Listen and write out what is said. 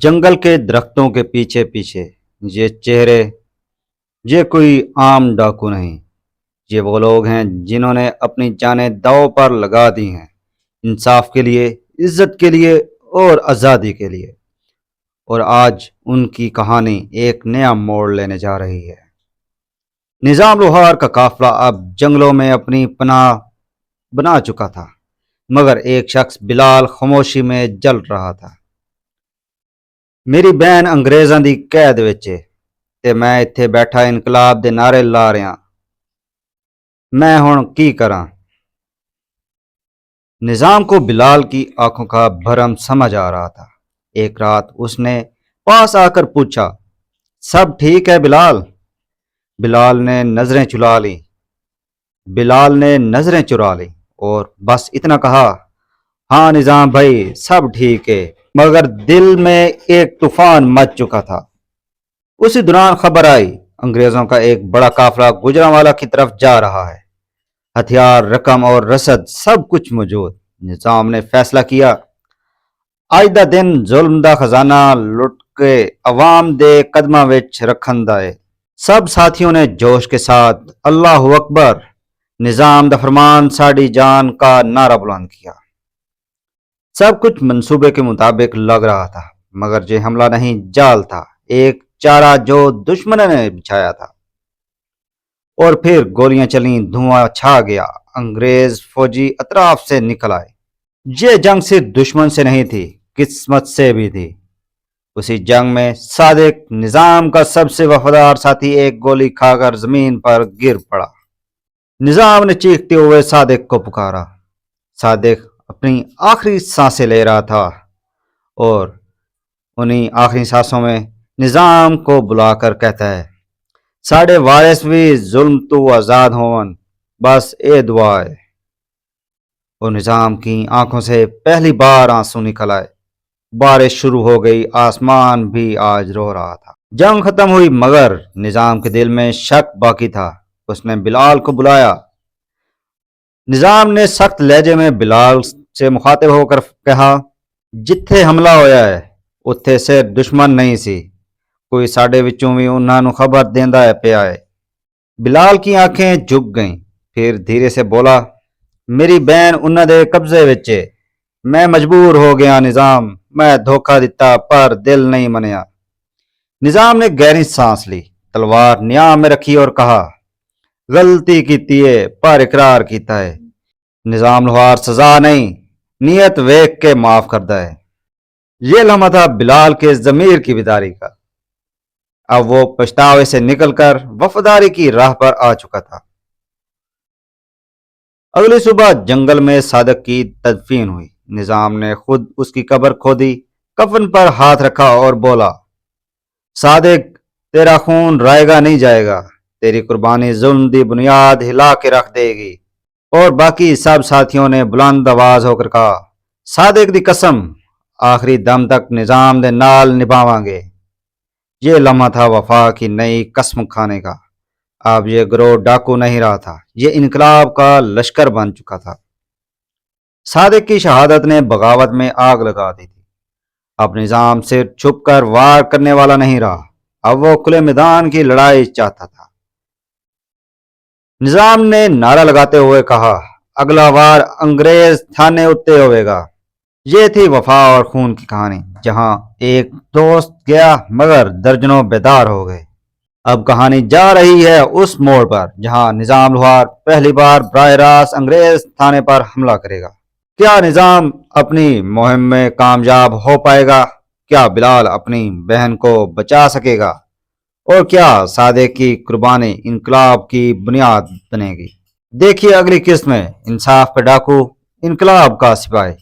جنگل کے درختوں کے پیچھے پیچھے یہ چہرے، یہ کوئی عام ڈاکو نہیں، یہ وہ لوگ ہیں جنہوں نے اپنی جانیں داؤ پر لگا دی ہیں، انصاف کے لیے، عزت کے لیے اور آزادی کے لیے۔ اور آج ان کی کہانی ایک نیا موڑ لینے جا رہی ہے۔ نظام لوہار کا قافلہ اب جنگلوں میں اپنی پناہ بنا چکا تھا، مگر ایک شخص بلال خاموشی میں جل رہا تھا۔ میری بہن انگریزاں دی قید وچ ہے تے میں ایتھے بیٹھا انقلاب دے نعرے لا رہا، میں ہن کی کراں؟ نظام کو بلال کی آنکھوں کا بھرم سمجھ آ رہا تھا۔ ایک رات اس نے پاس آ کر پوچھا، سب ٹھیک ہے بلال؟ بلال نے نظریں چرا لی اور بس اتنا کہا، ہاں نظام بھائی سب ٹھیک ہے، مگر دل میں ایک طوفان مچ چکا تھا۔ اسی دوران خبر آئی، انگریزوں کا ایک بڑا قافلہ گوجرانوالا کی طرف جا رہا ہے، ہتھیار، رقم اور رسد سب کچھ موجود۔ نظام نے فیصلہ کیا، اج دا دن ظلم دا خزانہ لٹ کے عوام دے قدماں وچ رکھن دا ہے۔ سب ساتھیوں نے جوش کے ساتھ اللہ اکبر، نظام دا فرمان ساڑی جان کا نعرہ بلند کیا۔ سب کچھ منصوبے کے مطابق لگ رہا تھا، مگر یہ حملہ نہیں، جال تھا، ایک چارہ جو دشمن نے بچھایا تھا۔ اور پھر گولیاں چلیں، دھواں چھا گیا، انگریز فوجی اطراف سے نکل آئے۔ یہ جنگ صرف دشمن سے نہیں تھی، قسمت سے بھی تھی۔ اسی جنگ میں صادق، نظام کا سب سے وفادار ساتھی، ایک گولی کھا کر زمین پر گر پڑا۔ نظام نے چیختے ہوئے صادق کو پکارا۔ صادق اپنی آخری سانسیں لے رہا تھا اور انہی آخری سانسوں میں نظام کو بلا کر کہتا ہے، ساڑے وارث بھی ظلم تو آزاد ہون، بس اے دعا ہے۔ اور نظام کی آنکھوں سے پہلی بار آنسو نکل آئے۔ بارش شروع ہو گئی، آسمان بھی آج رو رہا تھا۔ جنگ ختم ہوئی، مگر نظام کے دل میں شک باقی تھا۔ اس نے بلال کو بلایا۔ نظام نے سخت لہجے میں بلال سے مخاطب ہو کر کہا، جتھے حملہ ہویا ہے اتھے سے دشمن نہیں سی، کوئی ساڑے وچوں بھی انہاں نو خبر دیندا ہے پیا ہے۔ بلال کی آنکھیں جھک گئیں، پھر دھیرے سے بولا، میری بہن انہاں دے قبضے وچ ہے، میں مجبور ہو گیا نظام، میں دھوکہ دیتا پر دل نہیں منیا۔ نظام نے گہری سانس لی، تلوار نیام میں رکھی اور کہا، غلطی کیتی ہے پر اقرار کیتا ہے۔ نظام لوہار سزا نہیں، نیت ویکھ کے معاف کردا ہے۔ یہ لمحہ تھا بلال کے ضمیر کی بیداری کا۔ اب وہ پچھتاوے سے نکل کر وفاداری کی راہ پر آ چکا تھا۔ اگلی صبح جنگل میں صادق کی تدفین ہوئی۔ نظام نے خود اس کی قبر کھودی، کفن پر ہاتھ رکھا اور بولا، صادق تیرا خون رائے گا نہیں جائے گا، تیری قربانی ظلم دی بنیاد ہلا کے رکھ دے گی۔ اور باقی سب ساتھیوں نے بلند آواز ہو کر کہا، صادق دی قسم، آخری دم تک نظام دے نال نبھاواں گے۔ یہ لمحہ تھا وفا کی نئی قسم کھانے کا۔ اب یہ گروہ ڈاکو نہیں رہا تھا، یہ انقلاب کا لشکر بن چکا تھا۔ صادق کی شہادت نے بغاوت میں آگ لگا دی تھی۔ اب نظام صرف چھپ کر وار کرنے والا نہیں رہا، اب وہ کھلے میدان کی لڑائی چاہتا تھا۔ نظام نے نعرہ لگاتے ہوئے کہا، اگلا وار انگریز تھانے اتے ہوئے گا۔ یہ تھی وفا اور خون کی کہانی، جہاں ایک دوست گیا مگر درجنوں بیدار ہو گئے۔ اب کہانی جا رہی ہے اس موڑ پر جہاں نظام لوہار پہلی بار براہ راست انگریز تھانے پر حملہ کرے گا۔ کیا نظام اپنی مہم میں کامیاب ہو پائے گا؟ کیا بلال اپنی بہن کو بچا سکے گا؟ اور کیا صادق کی قربانی انقلاب کی بنیاد بنے گی؟ دیکھیے اگلی قسط میں، انصاف کا ڈاکو، انقلاب کا سپاہی۔